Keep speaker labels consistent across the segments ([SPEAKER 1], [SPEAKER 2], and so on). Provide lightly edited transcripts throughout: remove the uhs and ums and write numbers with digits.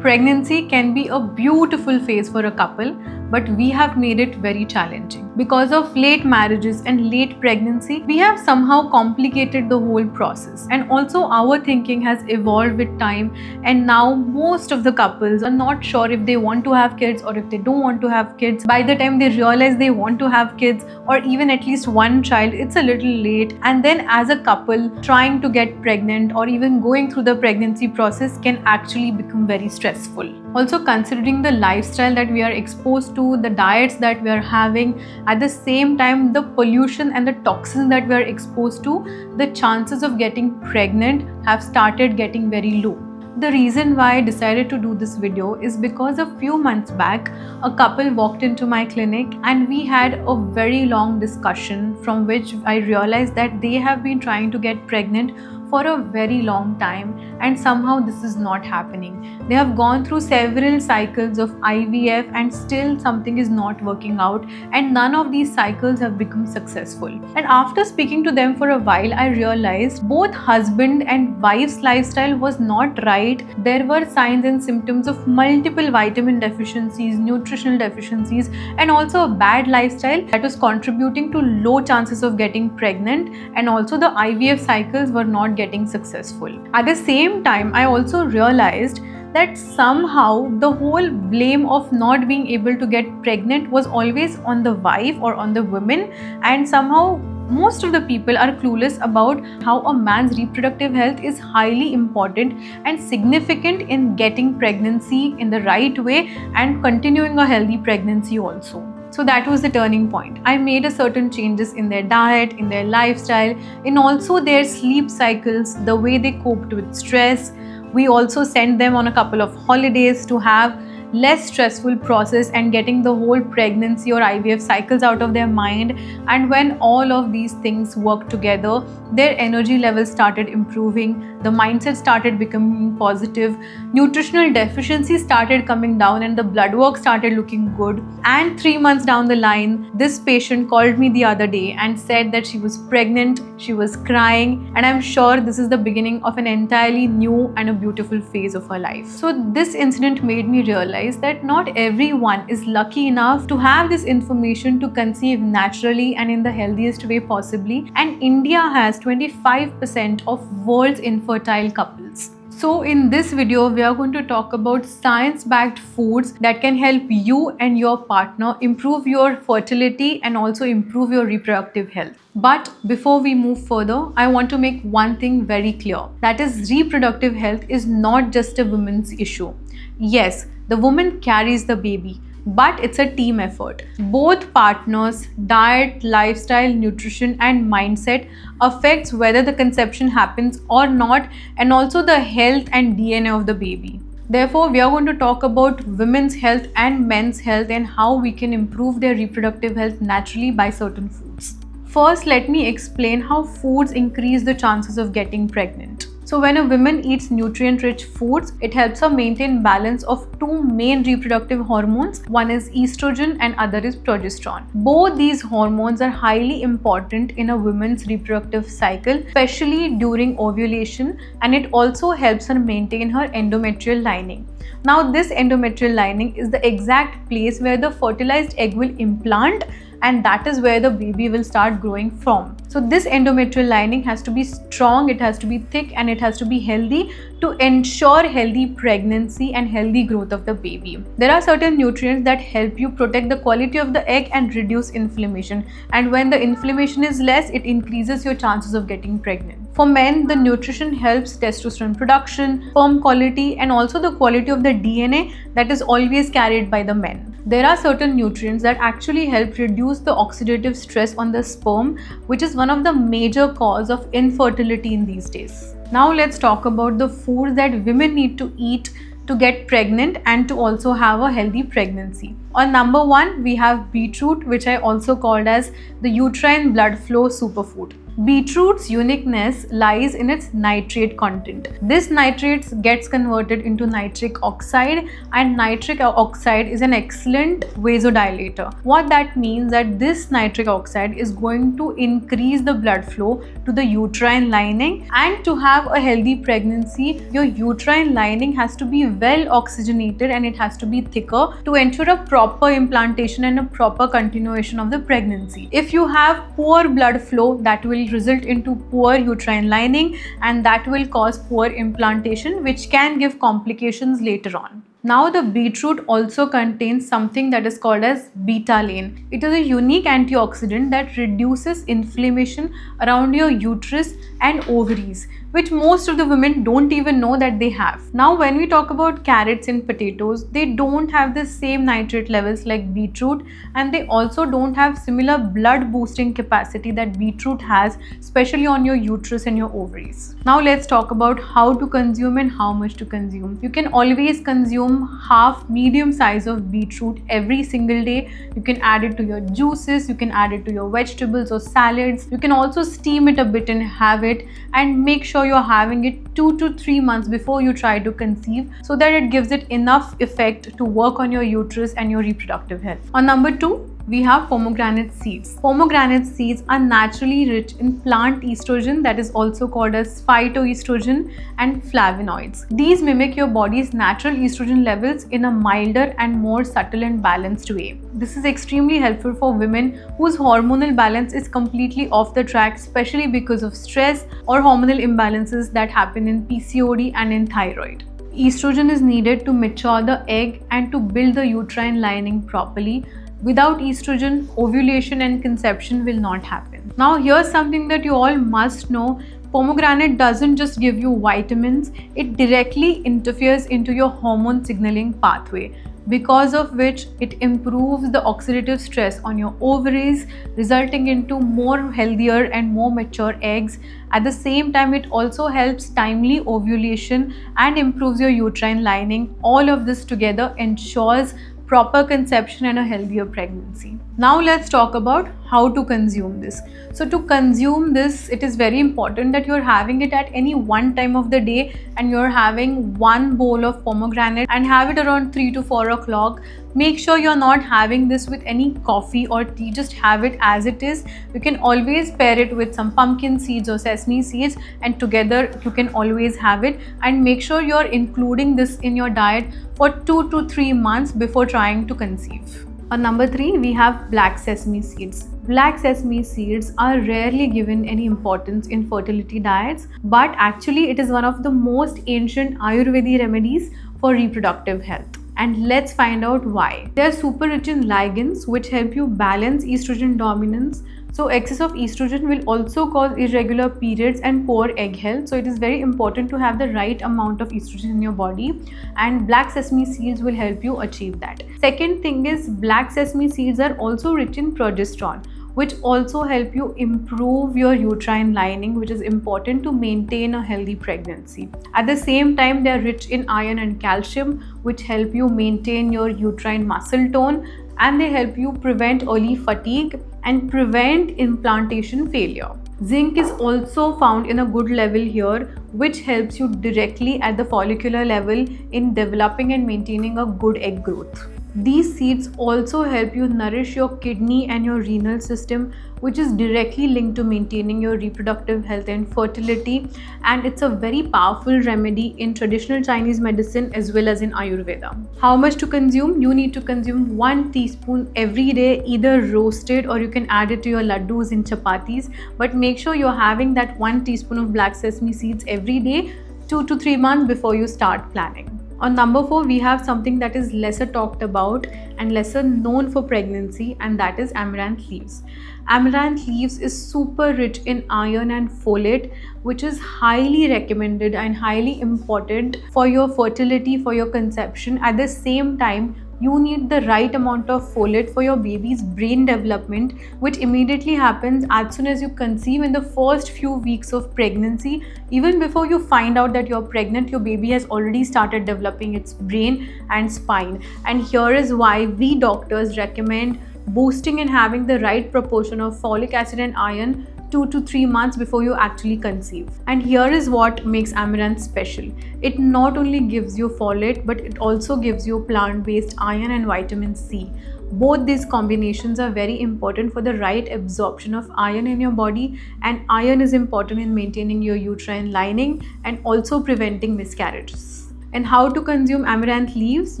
[SPEAKER 1] Pregnancy can be a beautiful phase for a couple, but we have made it very challenging. Because of late marriages and late pregnancy, we have somehow complicated the whole process. And also our thinking has evolved with time, and now most of the couples are not sure if they want to have kids or if they don't want to have kids. By the time they realize they want to have kids or even at least one child, it's a little late. And then as a couple, trying to get pregnant or even going through the pregnancy process can actually become very stressful. Also, considering the lifestyle that we are exposed to, the diets that we are having, at the same time the pollution and the toxins that we are exposed to, the chances of getting pregnant have started getting very low. The reason why I decided to do this video is because a few months back, a couple walked into my clinic and we had a very long discussion from which I realized that they have been trying to get pregnant for a very long time and somehow this is not happening. They have gone through several cycles of IVF and still something is not working out, and none of these cycles have become successful. And after speaking to them for a while, I realized both husband and wife's lifestyle was not right. There were signs and symptoms of multiple vitamin deficiencies, nutritional deficiencies, and also a bad lifestyle that was contributing to low chances of getting pregnant, and also the IVF cycles were not getting successful. At the same time, I also realized that somehow the whole blame of not being able to get pregnant was always on the wife or on the women, and somehow most of the people are clueless about how a man's reproductive health is highly important and significant in getting pregnancy in the right way and continuing a healthy pregnancy also. So that was the turning point. I made a certain changes in their diet, in their lifestyle, in also their sleep cycles, the way they coped with stress. We also sent them on a couple of holidays to have less stressful process and getting the whole pregnancy or IVF cycles out of their mind. And when all of these things worked together, their energy levels started improving, the mindset started becoming positive, nutritional deficiency started coming down, and the blood work started looking good. And 3 months down the line, this patient called me the other day and said that she was pregnant, she was crying, and I'm sure this is the beginning of an entirely new and a beautiful phase of her life. So this incident made me realize that not everyone is lucky enough to have this information to conceive naturally and in the healthiest way possibly, and India has 25% of world's infertile couples. So in this video, we are going to talk about science-backed foods that can help you and your partner improve your fertility and also improve your reproductive health. But before we move further, I want to make one thing very clear. That is, reproductive health is not just a woman's issue. Yes, the woman carries the baby, but it's a team effort. Both partners' diet, lifestyle, nutrition, and mindset affects whether the conception happens or not, and also the health and DNA of the baby. Therefore, we are going to talk about women's health and men's health and how we can improve their reproductive health naturally by certain foods. First, let me explain how foods increase the chances of getting pregnant. So when a woman eats nutrient-rich foods, it helps her maintain balance of two main reproductive hormones. One is estrogen and other is progesterone. Both these hormones are highly important in a woman's reproductive cycle, especially during ovulation, and it also helps her maintain her endometrial lining. Now this endometrial lining is the exact place where the fertilized egg will implant, and that is where the baby will start growing from. So this endometrial lining has to be strong, it has to be thick, and it has to be healthy to ensure healthy pregnancy and healthy growth of the baby. There are certain nutrients that help you protect the quality of the egg and reduce inflammation. And when the inflammation is less, it increases your chances of getting pregnant. For men, the nutrition helps testosterone production, sperm quality, and also the quality of the DNA that is always carried by the men. There are certain nutrients that actually help reduce the oxidative stress on the sperm, which is one of the major cause of infertility in these days. Now let's talk about the foods that women need to eat to get pregnant and to also have a healthy pregnancy. On number 1, we have beetroot, which I also called as the uterine blood flow superfood. Beetroot's uniqueness lies in its nitrate content. This nitrate gets converted into nitric oxide, and nitric oxide is an excellent vasodilator. What that means that this nitric oxide is going to increase the blood flow to the uterine lining, and to have a healthy pregnancy, your uterine lining has to be well oxygenated and it has to be thicker to ensure a proper implantation and a proper continuation of the pregnancy. If you have poor blood flow, that will result into poor uterine lining, and that will cause poor implantation, which can give complications later on. Now, the beetroot also contains something that is called as betaline. It is a unique antioxidant that reduces inflammation around your uterus and ovaries, which most of the women don't even know that they have. Now, when we talk about carrots and potatoes, they don't have the same nitrate levels like beetroot, and they also don't have similar blood boosting capacity that beetroot has, especially on your uterus and your ovaries. Now, let's talk about how to consume and how much to consume. You can always consume half medium size of beetroot every single day. You can add it to your juices, you can add it to your vegetables or salads. You can also steam it a bit and have it, and make sure you're having it 2 to 3 months before you try to conceive, so that it gives it enough effect to work on your uterus and your reproductive health. On number 2, we have pomegranate seeds. Pomegranate seeds are naturally rich in plant estrogen, that is also called as phytoestrogen, and flavonoids. These mimic your body's natural estrogen levels in a milder and more subtle and balanced way. This is extremely helpful for women whose hormonal balance is completely off the track, especially because of stress or hormonal imbalances that happen in PCOD and in thyroid. Estrogen is needed to mature the egg and to build the uterine lining properly. Without estrogen, ovulation and conception will not happen. Now, here's something that you all must know. Pomegranate doesn't just give you vitamins, it directly interferes into your hormone signaling pathway, because of which it improves the oxidative stress on your ovaries, resulting into more healthier and more mature eggs. At the same time, it also helps timely ovulation and improves your uterine lining. All of this together ensures proper conception and a healthier pregnancy. Now let's talk about how to consume this. So to consume this, it is very important that you're having it at any one time of the day, and you're having one bowl of pomegranate and have it around 3 to 4 o'clock. Make sure you're not having this with any coffee or tea, just have it as it is. You can always pair it with some pumpkin seeds or sesame seeds, and together you can always have it. And make sure you're including this in your diet for 2 to 3 months before trying to conceive. On number 3, we have black sesame seeds. Black sesame seeds are rarely given any importance in fertility diets, but actually it is one of the most ancient Ayurvedic remedies for reproductive health. And let's find out why. They are super rich in ligands, which help you balance estrogen dominance. So excess of estrogen will also cause irregular periods and poor egg health. So it is very important to have the right amount of estrogen in your body, and black sesame seeds will help you achieve that. Second thing is, black sesame seeds are also rich in progesterone, which also help you improve your uterine lining, which is important to maintain a healthy pregnancy. At the same time, they are rich in iron and calcium, which help you maintain your uterine muscle tone, and they help you prevent early fatigue and prevent implantation failure. Zinc is also found in a good level here, which helps you directly at the follicular level in developing and maintaining a good egg growth. These seeds also help you nourish your kidney and your renal system, which is directly linked to maintaining your reproductive health and fertility, and it's a very powerful remedy in traditional Chinese medicine as well as in Ayurveda. How much to consume? You need to consume 1 teaspoon every day, either roasted or you can add it to your laddus in chapatis, but make sure you're having that 1 teaspoon of black sesame seeds every day, 2 to 3 months before you start planning. On number 4, we have something that is lesser talked about and lesser known for pregnancy, and that is amaranth leaves. Amaranth leaves is super rich in iron and folate, which is highly recommended and highly important for your fertility, for your conception. At the same time, you need the right amount of folate for your baby's brain development, which immediately happens as soon as you conceive in the first few weeks of pregnancy. Even before you find out that you're pregnant, your baby has already started developing its brain and spine. And here is why we doctors recommend boosting and having the right proportion of folic acid and iron 2 to 3 months before you actually conceive. And here is what makes amaranth special. It not only gives you folate, but it also gives you plant-based iron and vitamin C. Both these combinations are very important for the right absorption of iron in your body, and iron is important in maintaining your uterine lining and also preventing miscarriages. And how to consume amaranth leaves?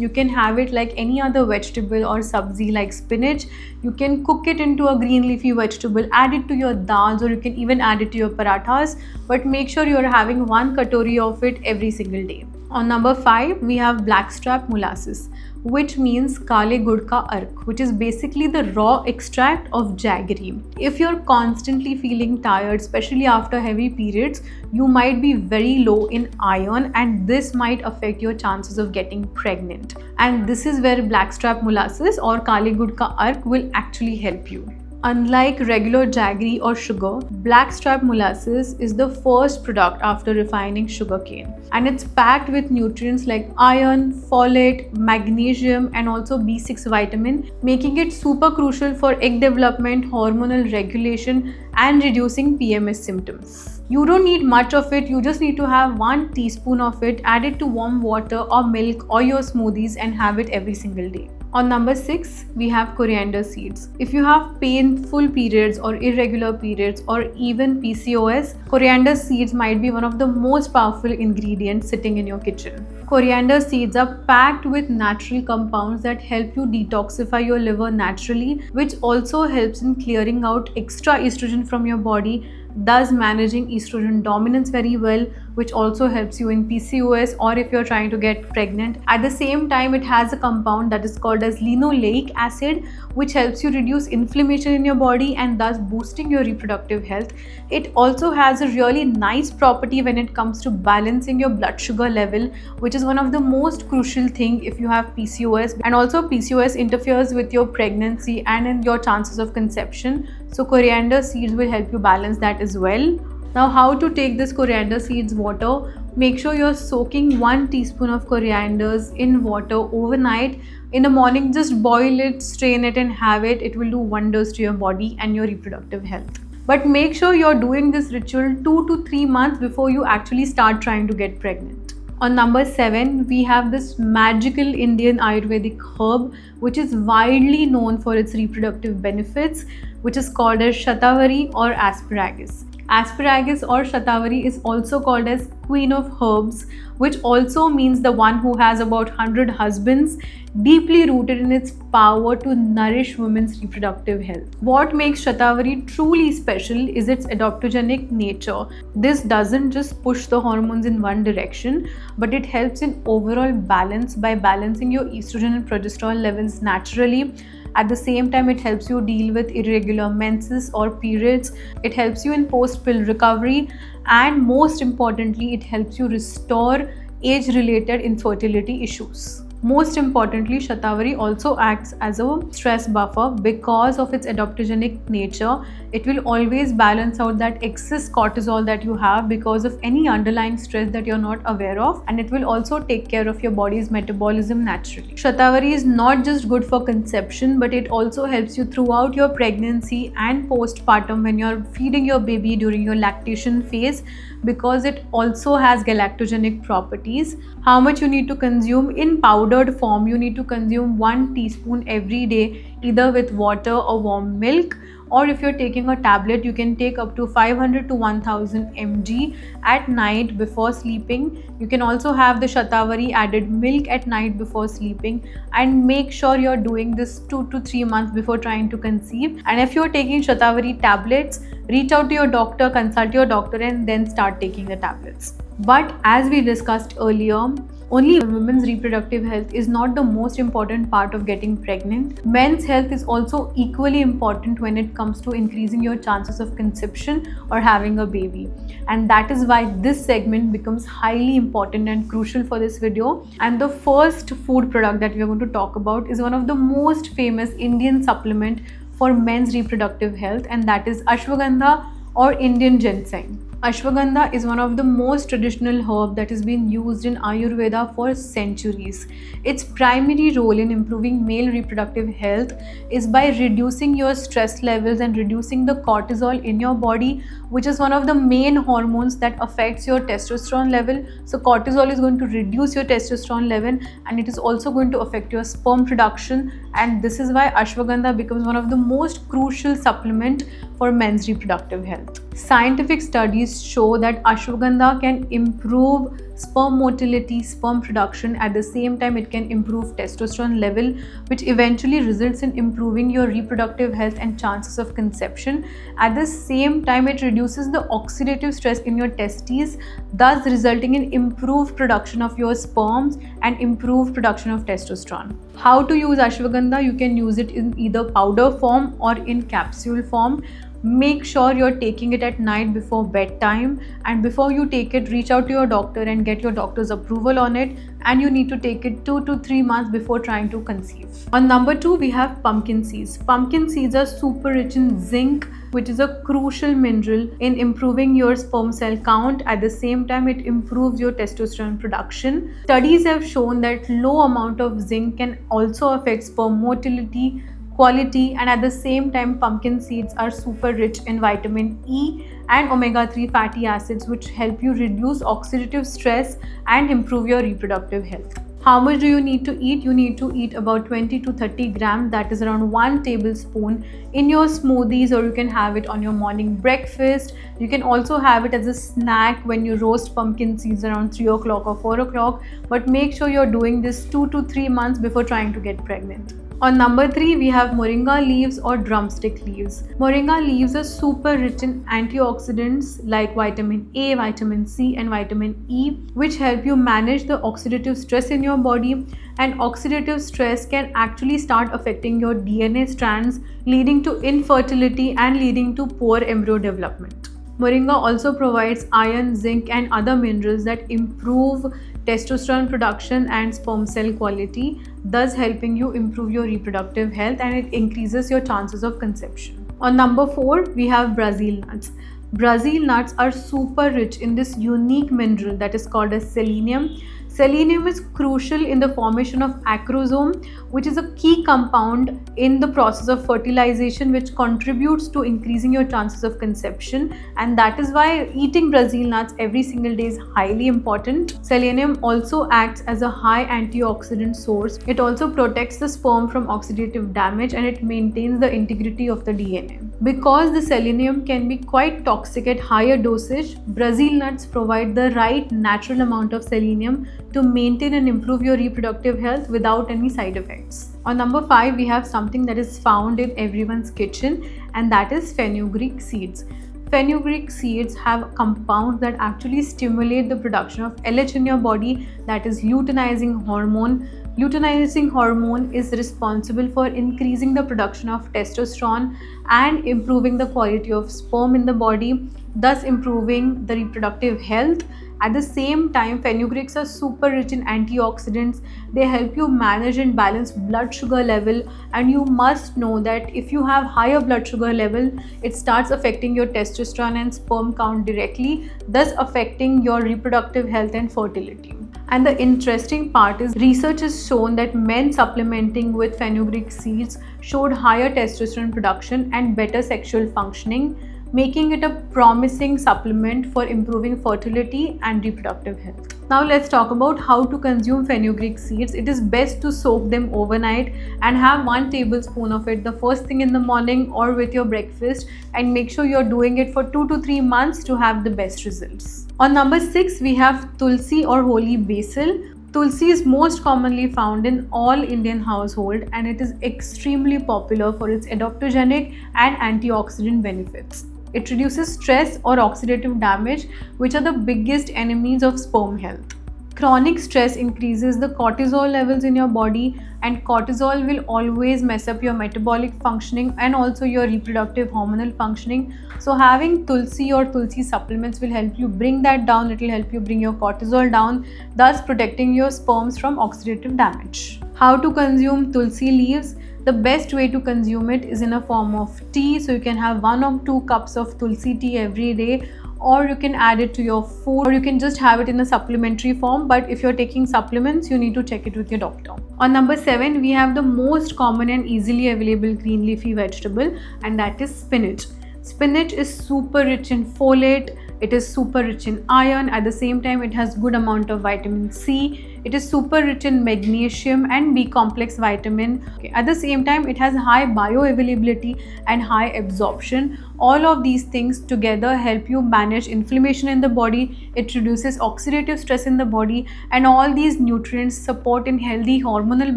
[SPEAKER 1] You can have it like any other vegetable or sabzi like spinach. You can cook it into a green leafy vegetable, add it to your dals, or you can even add it to your parathas, but make sure you are having 1 katori of it every single day. On number 5, we have blackstrap molasses, which means kale gud ka ark, which is basically the raw extract of jaggery. If you're constantly feeling tired, especially after heavy periods, you might be very low in iron, and this might affect your chances of getting pregnant. And this is where blackstrap molasses or kale gud ka ark will actually help you. Unlike regular jaggery or sugar, blackstrap molasses is the first product after refining sugarcane, and it's packed with nutrients like iron, folate, magnesium, and also B6 vitamin, making it super crucial for egg development, hormonal regulation, and reducing PMS symptoms. You don't need much of it, you just need to have 1 teaspoon of it, add it to warm water or milk or your smoothies, and have it every single day. On number 6, we have coriander seeds. If you have painful periods or irregular periods or even PCOS, coriander seeds might be one of the most powerful ingredients sitting in your kitchen. Coriander seeds are packed with natural compounds that help you detoxify your liver naturally, which also helps in clearing out extra estrogen from your body, thus managing estrogen dominance very well, which also helps you in PCOS or if you're trying to get pregnant. At the same time, it has a compound that is called as linoleic acid, which helps you reduce inflammation in your body and thus boosting your reproductive health. It also has a really nice property when it comes to balancing your blood sugar level, which is one of the most crucial thing if you have PCOS, and also PCOS interferes with your pregnancy and in your chances of conception. So coriander seeds will help you balance that as well. Now, how to take this coriander seeds water? Make sure you're soaking 1 teaspoon of corianders in water overnight. In the morning, just boil it, strain it, and have it. It will do wonders to your body and your reproductive health. But make sure you're doing this ritual 2 to 3 months before you actually start trying to get pregnant. On number 7, we have this magical Indian Ayurvedic herb, which is widely known for its reproductive benefits, which is called as Shatavari or asparagus. Asparagus or Shatavari is also called as Queen of Herbs, which also means the one who has about 100 husbands, deeply rooted in its power to nourish women's reproductive health. What makes Shatavari truly special is its adaptogenic nature. This doesn't just push the hormones in one direction, but it helps in overall balance by balancing your estrogen and progesterone levels naturally. At the same time, it helps you deal with irregular menses or periods. It helps you in post-pill recovery, and most importantly, it helps you restore age-related infertility issues. Most importantly, Shatavari also acts as a stress buffer because of its adaptogenic nature. It will always balance out that excess cortisol that you have because of any underlying stress that you're not aware of, and it will also take care of your body's metabolism naturally. Shatavari is not just good for conception, but it also helps you throughout your pregnancy and postpartum when you're feeding your baby during your lactation phase, because it also has galactogenic properties. How much you need to consume? In powdered form, you need to consume 1 teaspoon every day, either with water or warm milk, or if you're taking a tablet, you can take up to 500 to 1000 mg at night before sleeping. You can also have the Shatavari added milk at night before sleeping, and make sure you're doing this 2 to 3 months before trying to conceive. And if you're taking Shatavari tablets, reach out to your doctor, consult your doctor, and then start taking the tablets. But as we discussed earlier, only women's reproductive health is not the most important part of getting pregnant. Men's health is also equally important when it comes to increasing your chances of conception or having a baby. And that is why this segment becomes highly important and crucial for this video. And the first food product that we are going to talk about is one of the most famous Indian supplement for men's reproductive health, and that is ashwagandha or Indian ginseng. Ashwagandha is one of the most traditional herb that has been used in Ayurveda for centuries. Its primary role in improving male reproductive health is by reducing your stress levels and reducing the cortisol in your body, which is one of the main hormones that affects your testosterone level. So cortisol is going to reduce your testosterone level, and it is also going to affect your sperm production, and this is why ashwagandha becomes one of the most crucial supplement for men's reproductive health. Scientific studies show that ashwagandha can improve sperm motility, sperm production. At the same time, it can improve testosterone level, which eventually results in improving your reproductive health and chances of conception. At the same time, it reduces the oxidative stress in your testes, thus resulting in improved production of your sperms and improved production of testosterone. How to use ashwagandha? You can use it in either powder form or in capsule form. Make sure you're taking it at night before bedtime, and before you take it, reach out to your doctor and get your doctor's approval on it, and you need to take it 2 to 3 months before trying to conceive. On number 2, we have pumpkin seeds. Pumpkin seeds are super rich in zinc, which is a crucial mineral in improving your sperm cell count. At the same time, it improves your testosterone production. Studies have shown that low amount of zinc can also affect sperm motility, quality, and at the same time, pumpkin seeds are super rich in vitamin E and omega-3 fatty acids, which help you reduce oxidative stress and improve your reproductive health. How much do you need to eat? You need to eat about 20 to 30 grams, that is around 1 tablespoon, in your smoothies, or you can have it on your morning breakfast. You can also have it as a snack when you roast pumpkin seeds around 3 o'clock or 4 o'clock, but make sure you're doing this 2 to 3 months before trying to get pregnant. On number 3, we have moringa leaves or drumstick leaves. Moringa leaves are super rich in antioxidants like vitamin A, vitamin C, and vitamin E, which help you manage the oxidative stress in your body. And oxidative stress can actually start affecting your DNA strands, leading to infertility and leading to poor embryo development. Moringa also provides iron, zinc, and other minerals that improve testosterone production and sperm cell quality, thus helping you improve your reproductive health, and it increases your chances of conception. On number 4, we have Brazil nuts. Brazil nuts are super rich in this unique mineral that is called as selenium. Selenium is crucial in the formation of acrosome, which is a key compound in the process of fertilization, which contributes to increasing your chances of conception, and that is why eating Brazil nuts every single day is highly important. Selenium also acts as a high antioxidant source. It also protects the sperm from oxidative damage, and it maintains the integrity of the DNA. Because the selenium can be quite toxic at higher dosage, Brazil nuts provide the right natural amount of selenium to maintain and improve your reproductive health without any side effects. On number 5, we have something that is found in everyone's kitchen, and that is fenugreek seeds. Fenugreek seeds have compounds that actually stimulate the production of LH in your body, that is luteinizing hormone. Luteinizing hormone is responsible for increasing the production of testosterone and improving the quality of sperm in the body, thus improving the reproductive health. At the same time, fenugreeks are super rich in antioxidants. They help you manage and balance blood sugar level, and you must know that if you have higher blood sugar level, it starts affecting your testosterone and sperm count directly, thus affecting your reproductive health and fertility. And the interesting part is research has shown that men supplementing with fenugreek seeds showed higher testosterone production and better sexual functioning, making it a promising supplement for improving fertility and reproductive health. Now let's talk about how to consume fenugreek seeds. It is best to soak them overnight and have 1 tablespoon of it the first thing in the morning or with your breakfast, and make sure you're doing it for 2 to 3 months to have the best results. On number 6, we have tulsi or holy basil. Tulsi is most commonly found in all Indian household, and it is extremely popular for its adaptogenic and antioxidant benefits. It reduces stress or oxidative damage, which are the biggest enemies of sperm health. Chronic stress increases the cortisol levels in your body, and cortisol will always mess up your metabolic functioning and also your reproductive hormonal functioning. So having tulsi or tulsi supplements will help you bring that down. It will help you bring your cortisol down, thus protecting your sperms from oxidative damage. How to consume tulsi leaves? The best way to consume it is in a form of tea. So you can have 1 or 2 cups of tulsi tea every day, or you can add it to your food, or you can just have it in a supplementary form. But if you're taking supplements, you need to check it with your doctor. On number 7, we have the most common and easily available green leafy vegetable, and that is spinach. Spinach is super rich in folate, it is super rich in iron, at the same time it has good amount of vitamin C, it is super rich in magnesium and B complex vitamin. At the same time it has high bioavailability and high absorption. All of these things together help you manage inflammation in the body, it reduces oxidative stress in the body, and all these nutrients support in healthy hormonal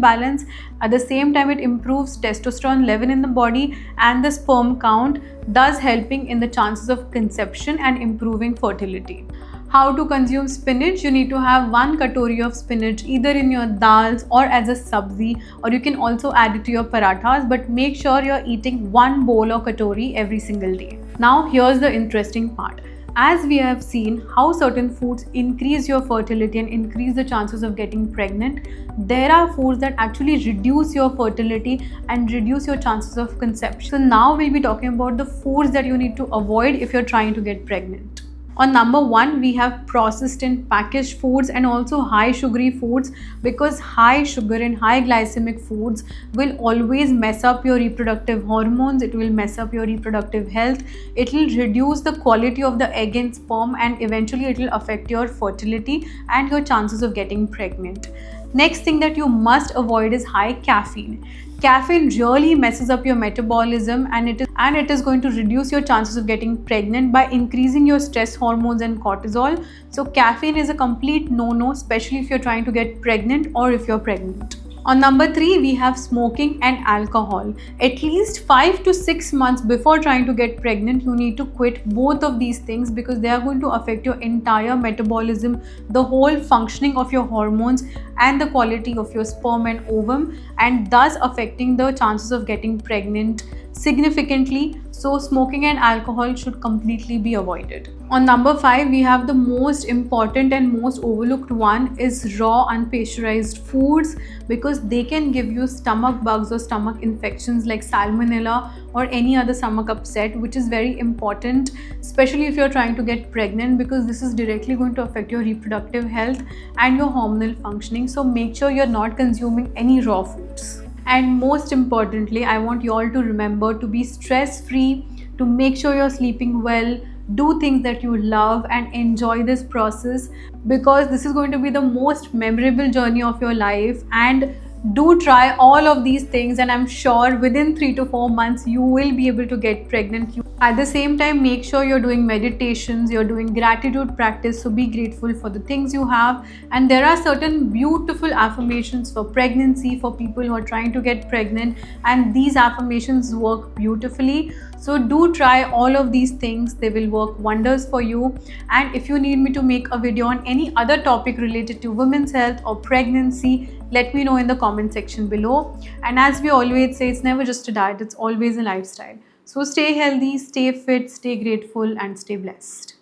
[SPEAKER 1] balance. At the same time it improves testosterone level in the body and the sperm count, thus helping in the chances of conception and improving fertility. How to consume spinach? You need to have 1 katori of spinach either in your dals or as a sabzi, or you can also add it to your parathas, but make sure you're eating 1 bowl or katori every single day. Now here's the interesting part. As we have seen how certain foods increase your fertility and increase the chances of getting pregnant, there are foods that actually reduce your fertility and reduce your chances of conception. So now we'll be talking about the foods that you need to avoid if you're trying to get pregnant. On number 1, we have processed and packaged foods and also high sugary foods, because high sugar and high glycemic foods will always mess up your reproductive hormones, it will mess up your reproductive health, it will reduce the quality of the egg and sperm, and eventually it will affect your fertility and your chances of getting pregnant. Next thing that you must avoid is high caffeine. Caffeine really messes up your metabolism, and it is going to reduce your chances of getting pregnant by increasing your stress hormones and cortisol. So caffeine is a complete no-no, especially if you're trying to get pregnant or if you're pregnant. On number 3, we have smoking and alcohol. At least 5 to 6 months before trying to get pregnant, you need to quit both of these things, because they are going to affect your entire metabolism, the whole functioning of your hormones, and the quality of your sperm and ovum, and thus affecting the chances of getting pregnant significantly. So smoking and alcohol should completely be avoided. On number 5, we have the most important and most overlooked one is raw unpasteurized foods, because they can give you stomach bugs or stomach infections like salmonella or any other stomach upset, which is very important, especially if you're trying to get pregnant, because this is directly going to affect your reproductive health and your hormonal functioning. So make sure you're not consuming any raw foods. And most importantly, I want you all to remember to be stress-free, to make sure you're sleeping well, do things that you love, and enjoy this process, because this is going to be the most memorable journey of your life. And do try all of these things, and I'm sure within 3 to 4 months you will be able to get pregnant. At the same time, make sure you're doing meditations, you're doing gratitude practice, so be grateful for the things you have. And there are certain beautiful affirmations for pregnancy, for people who are trying to get pregnant, and these affirmations work beautifully. So do try all of these things, they will work wonders for you. And if you need me to make a video on any other topic related to women's health or pregnancy, let me know in the comment section below. And as we always say, it's never just a diet, it's always a lifestyle. So stay healthy, stay fit, stay grateful, and stay blessed.